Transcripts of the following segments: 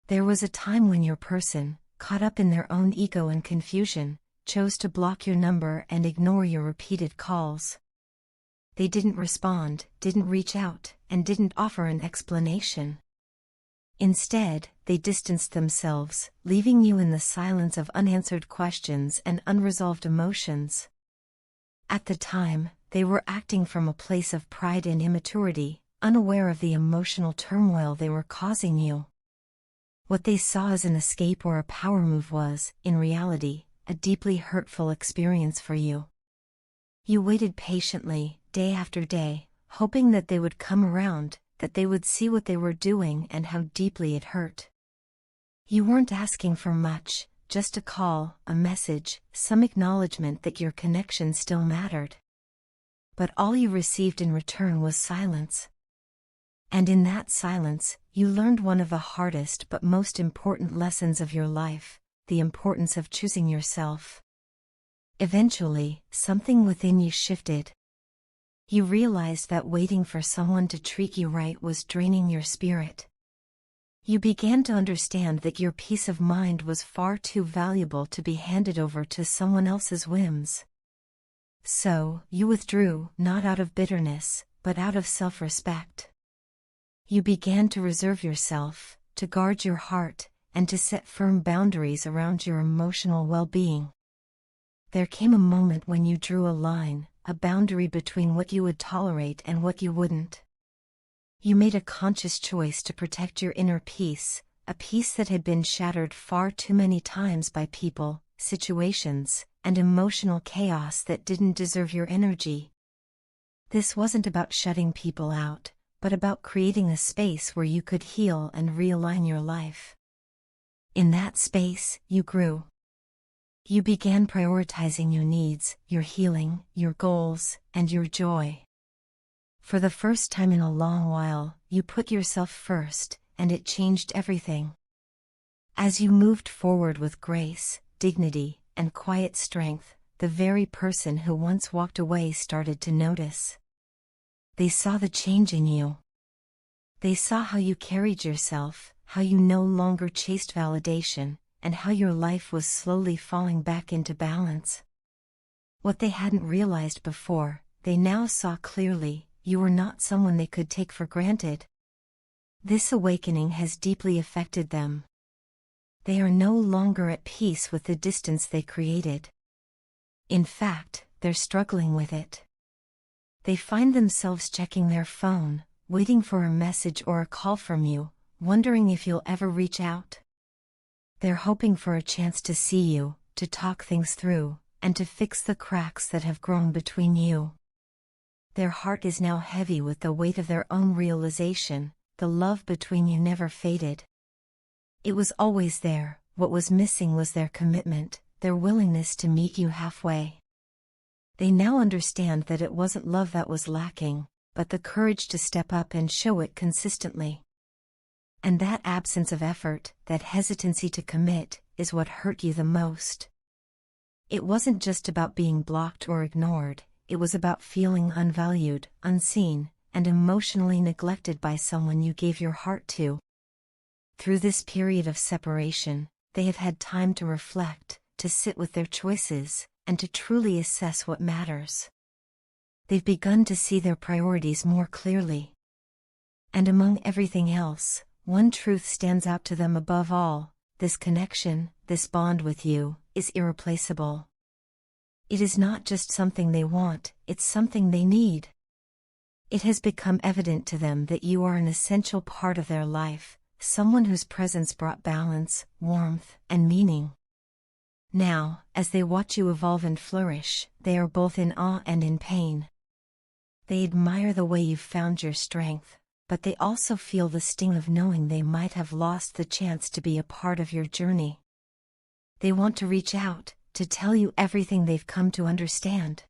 There was a time when your person, caught up in their own ego and confusion, chose to block your number and ignore your repeated calls. They didn't respond, didn't reach out, and didn't offer an explanation. Instead, they distanced themselves, leaving you in the silence of unanswered questions and unresolved emotions. At the time, they were acting from a place of pride and immaturity, unaware of the emotional turmoil they were causing you. What they saw as an escape or a power move was, in reality, a deeply hurtful experience for you. You waited patiently, day after day, hoping that they would come around, that they would see what they were doing and how deeply it hurt. You weren't asking for much, just a call, a message, some acknowledgement that your connection still mattered. But all you received in return was silence. And in that silence, you learned one of the hardest but most important lessons of your life, the importance of choosing yourself. Eventually, something within you shifted. You realized that waiting for someone to treat you right was draining your spirit. You began to understand that your peace of mind was far too valuable to be handed over to someone else's whims. So, you withdrew, not out of bitterness, but out of self-respect. You began to reserve yourself, to guard your heart, and to set firm boundaries around your emotional well-being. There came a moment when you drew a line, a boundary between what you would tolerate and what you wouldn't. You made a conscious choice to protect your inner peace, a peace that had been shattered far too many times by people, situations, and emotional chaos that didn't deserve your energy. This wasn't about shutting people out, but about creating a space where you could heal and realign your life. In that space, you grew. You began prioritizing your needs, your healing, your goals, and your joy. For the first time in a long while, you put yourself first, and it changed everything. As you moved forward with grace, dignity, and quiet strength, the very person who once walked away started to notice. They saw the change in you. They saw how you carried yourself, how you no longer chased validation, and how your life was slowly falling back into balance. What they hadn't realized before, they now saw clearly: you were not someone they could take for granted. This awakening has deeply affected them. They are no longer at peace with the distance they created. In fact, they're struggling with it. They find themselves checking their phone, waiting for a message or a call from you, wondering if you'll ever reach out. They're hoping for a chance to see you, to talk things through, and to fix the cracks that have grown between you. Their heart is now heavy with the weight of their own realization: the love between you never faded. It was always there. What was missing was their commitment, their willingness to meet you halfway. They now understand that it wasn't love that was lacking, but the courage to step up and show it consistently. And that absence of effort, that hesitancy to commit, is what hurt you the most. It wasn't just about being blocked or ignored, it was about feeling unvalued, unseen, and emotionally neglected by someone you gave your heart to. Through this period of separation, they have had time to reflect, to sit with their choices, and to truly assess what matters. They've begun to see their priorities more clearly. And among everything else, one truth stands out to them above all: this connection, this bond with you, is irreplaceable. It is not just something they want, it's something they need. It has become evident to them that you are an essential part of their life, someone whose presence brought balance, warmth, and meaning. Now, as they watch you evolve and flourish, they are both in awe and in pain. They admire the way you've found your strength, but they also feel the sting of knowing they might have lost the chance to be a part of your journey. They want to reach out, to tell you everything they've come to understand.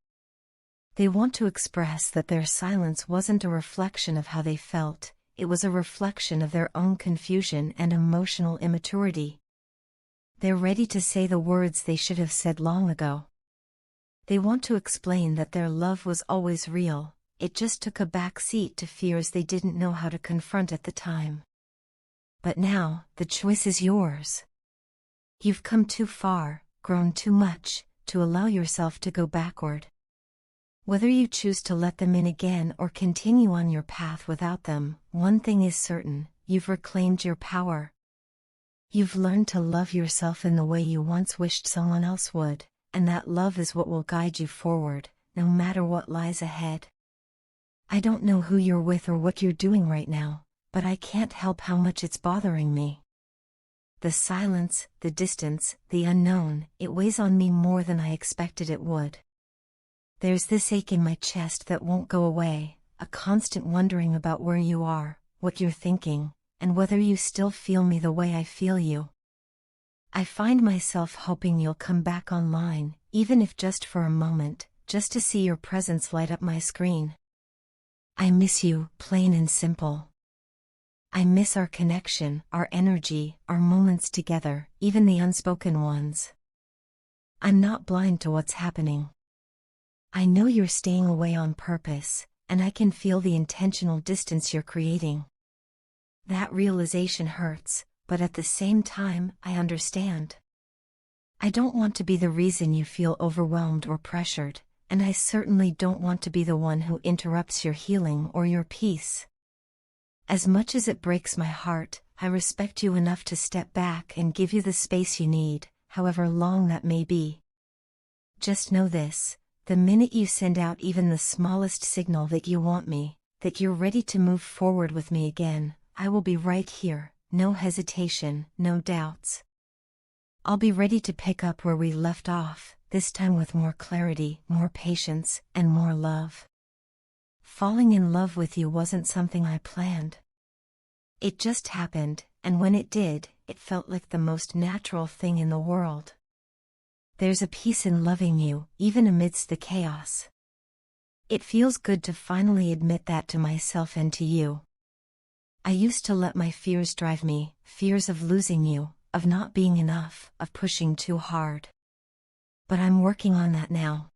They want to express that their silence wasn't a reflection of how they felt, it was a reflection of their own confusion and emotional immaturity. They're ready to say the words they should have said long ago. They want to explain that their love was always real, it just took a back seat to fears they didn't know how to confront at the time. But now, the choice is yours. You've come too far, grown too much, to allow yourself to go backward. Whether you choose to let them in again or continue on your path without them, one thing is certain: you've reclaimed your power. You've learned to love yourself in the way you once wished someone else would, and that love is what will guide you forward, no matter what lies ahead. I don't know who you're with or what you're doing right now, but I can't help how much it's bothering me. The silence, the distance, the unknown, it weighs on me more than I expected it would. There's this ache in my chest that won't go away, a constant wondering about where you are, what you're thinking, and whether you still feel me the way I feel you. I find myself hoping you'll come back online, even if just for a moment, just to see your presence light up my screen. I miss you, plain and simple. I miss our connection, our energy, our moments together, even the unspoken ones. I'm not blind to what's happening. I know you're staying away on purpose, and I can feel the intentional distance you're creating. That realization hurts, but at the same time, I understand. I don't want to be the reason you feel overwhelmed or pressured, and I certainly don't want to be the one who interrupts your healing or your peace. As much as it breaks my heart, I respect you enough to step back and give you the space you need, however long that may be. Just know this: the minute you send out even the smallest signal that you want me, that you're ready to move forward with me again, I will be right here, no hesitation, no doubts. I'll be ready to pick up where we left off, this time with more clarity, more patience, and more love. Falling in love with you wasn't something I planned. It just happened, and when it did, it felt like the most natural thing in the world. There's a peace in loving you, even amidst the chaos. It feels good to finally admit that to myself and to you. I used to let my fears drive me, fears of losing you, of not being enough, of pushing too hard. But I'm working on that now.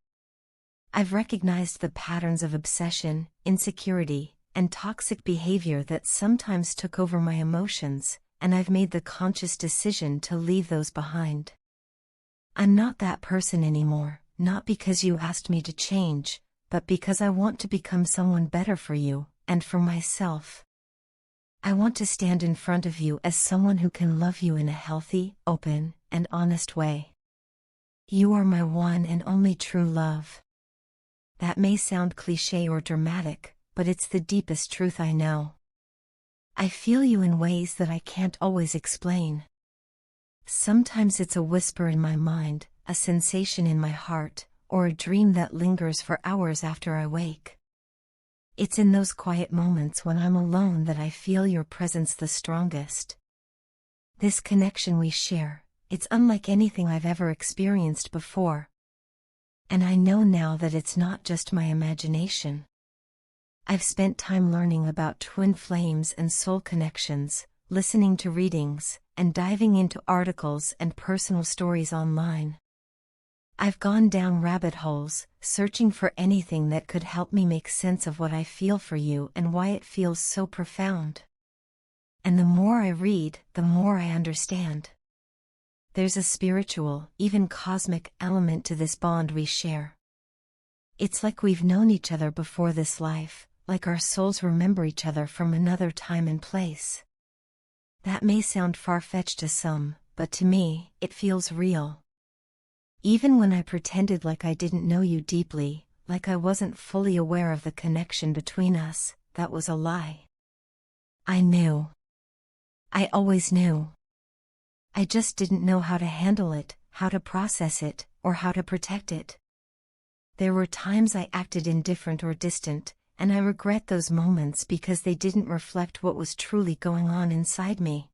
I've recognized the patterns of obsession, insecurity, and toxic behavior that sometimes took over my emotions, and I've made the conscious decision to leave those behind. I'm not that person anymore, not because you asked me to change, but because I want to become someone better for you, and for myself. I want to stand in front of you as someone who can love you in a healthy, open, and honest way. You are my one and only true love. That may sound cliché or dramatic, but it's the deepest truth I know. I feel you in ways that I can't always explain. Sometimes it's a whisper in my mind, a sensation in my heart, or a dream that lingers for hours after I wake. It's in those quiet moments when I'm alone that I feel your presence the strongest. This connection we share, it's unlike anything I've ever experienced before. And I know now that it's not just my imagination. I've spent time learning about twin flames and soul connections, listening to readings, and diving into articles and personal stories online. I've gone down rabbit holes, searching for anything that could help me make sense of what I feel for you and why it feels so profound. And the more I read, the more I understand. There's a spiritual, even cosmic element to this bond we share. It's like we've known each other before this life, like our souls remember each other from another time and place. That may sound far-fetched to some, but to me, it feels real. Even when I pretended like I didn't know you deeply, like I wasn't fully aware of the connection between us, that was a lie. I knew. I always knew. I just didn't know how to handle it, how to process it, or how to protect it. There were times I acted indifferent or distant, and I regret those moments because they didn't reflect what was truly going on inside me.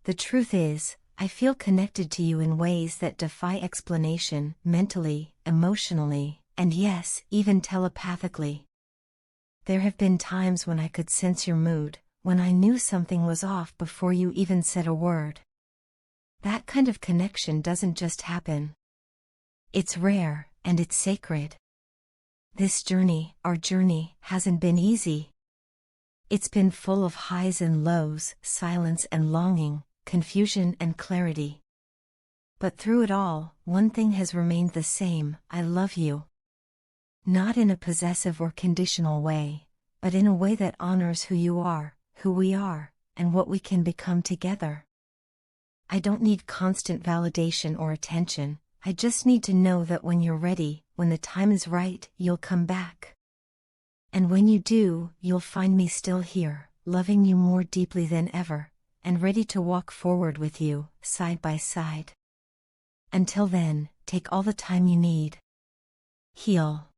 The truth is, I feel connected to you in ways that defy explanation, mentally, emotionally, and yes, even telepathically. There have been times when I could sense your mood, when I knew something was off before you even said a word. That kind of connection doesn't just happen. It's rare, and it's sacred. This journey, our journey, hasn't been easy. It's been full of highs and lows, silence and longing, confusion and clarity. But through it all, one thing has remained the same: I love you. Not in a possessive or conditional way, but in a way that honors who you are, who we are, and what we can become together. I don't need constant validation or attention, I just need to know that when you're ready, when the time is right, you'll come back. And when you do, you'll find me still here, loving you more deeply than ever, and ready to walk forward with you, side by side. Until then, take all the time you need. Heal.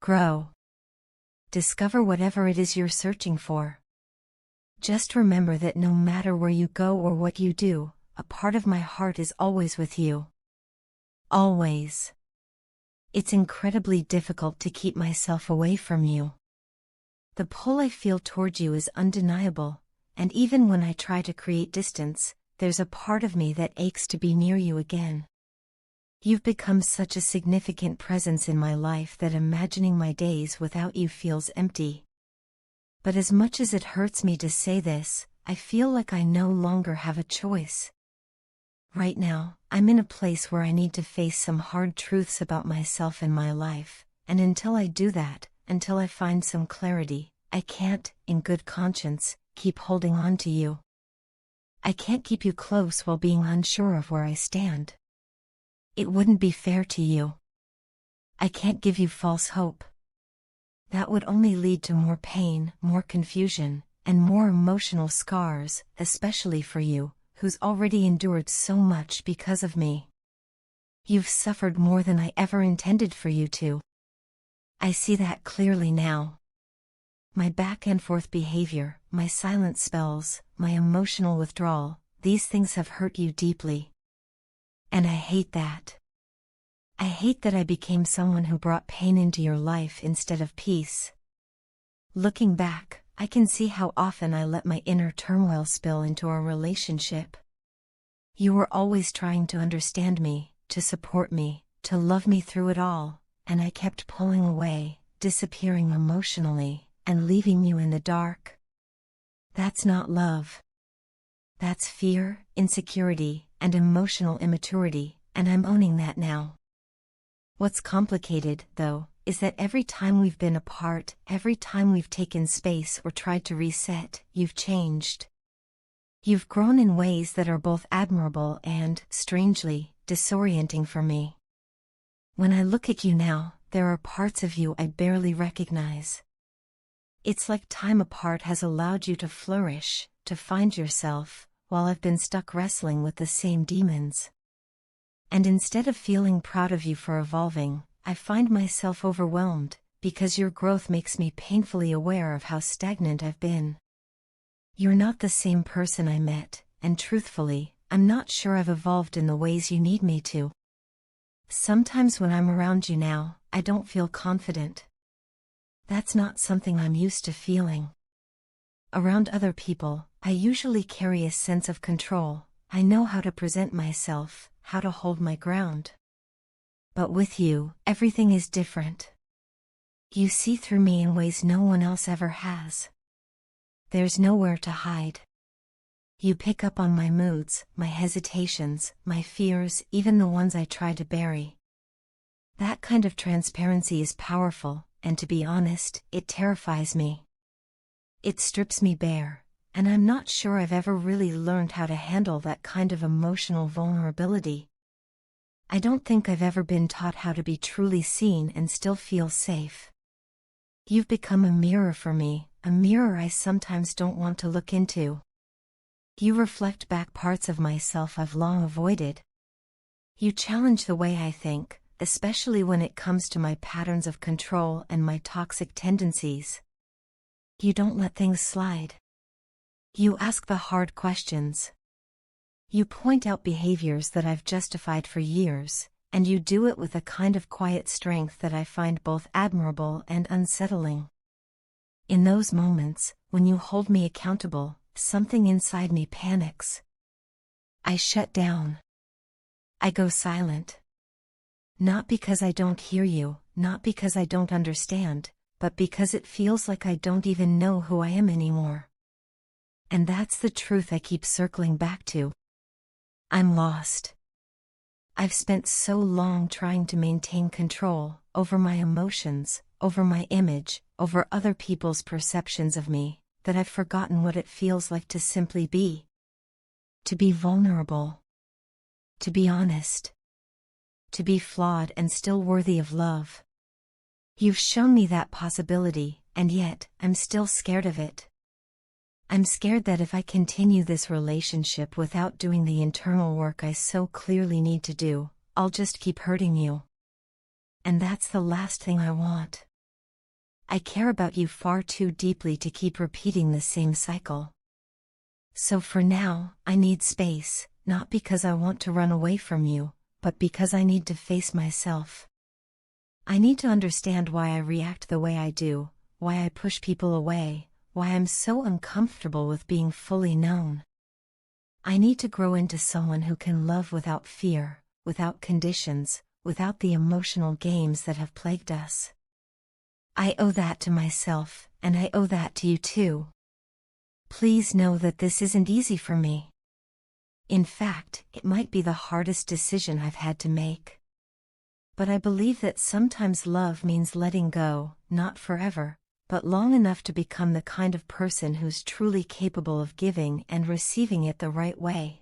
Grow. Discover whatever it is you're searching for. Just remember that no matter where you go or what you do, a part of my heart is always with you. Always. It's incredibly difficult to keep myself away from you. The pull I feel toward you is undeniable, and even when I try to create distance, there's a part of me that aches to be near you again. You've become such a significant presence in my life that imagining my days without you feels empty. But as much as it hurts me to say this, I feel like I no longer have a choice. Right now, I'm in a place where I need to face some hard truths about myself and my life, and until I do that, until I find some clarity, I can't, in good conscience, keep holding on to you. I can't keep you close while being unsure of where I stand. It wouldn't be fair to you. I can't give you false hope. That would only lead to more pain, more confusion, and more emotional scars, especially for you, who's already endured so much because of me. You've suffered more than I ever intended for you to. I see that clearly now. My back and forth behavior, my silent spells, my emotional withdrawal, these things have hurt you deeply. And I hate that. I hate that I became someone who brought pain into your life instead of peace. Looking back, I can see how often I let my inner turmoil spill into our relationship. You were always trying to understand me, to support me, to love me through it all, and I kept pulling away, disappearing emotionally, and leaving you in the dark. That's not love. That's fear, insecurity, and emotional immaturity, and I'm owning that now. What's complicated, though, is that every time we've been apart, every time we've taken space or tried to reset, you've changed. You've grown in ways that are both admirable and, strangely, disorienting for me. When I look at you now, there are parts of you I barely recognize. It's like time apart has allowed you to flourish, to find yourself, while I've been stuck wrestling with the same demons. And instead of feeling proud of you for evolving, I find myself overwhelmed, because your growth makes me painfully aware of how stagnant I've been. You're not the same person I met, and truthfully, I'm not sure I've evolved in the ways you need me to. Sometimes when I'm around you now, I don't feel confident. That's not something I'm used to feeling. Around other people, I usually carry a sense of control. I know how to present myself, how to hold my ground. But with you, everything is different. You see through me in ways no one else ever has. There's nowhere to hide. You pick up on my moods, my hesitations, my fears, even the ones I try to bury. That kind of transparency is powerful, and to be honest, it terrifies me. It strips me bare, and I'm not sure I've ever really learned how to handle that kind of emotional vulnerability. I don't think I've ever been taught how to be truly seen and still feel safe. You've become a mirror for me, a mirror I sometimes don't want to look into. You reflect back parts of myself I've long avoided. You challenge the way I think, especially when it comes to my patterns of control and my toxic tendencies. You don't let things slide. You ask the hard questions. You point out behaviors that I've justified for years, and you do it with a kind of quiet strength that I find both admirable and unsettling. In those moments, when you hold me accountable, something inside me panics. I shut down. I go silent. Not because I don't hear you, not because I don't understand, but because it feels like I don't even know who I am anymore. And that's the truth I keep circling back to. I'm lost. I've spent so long trying to maintain control over my emotions, over my image, over other people's perceptions of me, that I've forgotten what it feels like to simply be. To be vulnerable. To be honest. To be flawed and still worthy of love. You've shown me that possibility, and yet, I'm still scared of it. I'm scared that if I continue this relationship without doing the internal work I so clearly need to do, I'll just keep hurting you. And that's the last thing I want. I care about you far too deeply to keep repeating the same cycle. So for now, I need space, not because I want to run away from you, but because I need to face myself. I need to understand why I react the way I do, why I push people away, why I'm so uncomfortable with being fully known. I need to grow into someone who can love without fear, without conditions, without the emotional games that have plagued us. I owe that to myself, and I owe that to you too. Please know that this isn't easy for me. In fact, it might be the hardest decision I've had to make. But I believe that sometimes love means letting go, not forever, but long enough to become the kind of person who's truly capable of giving and receiving it the right way.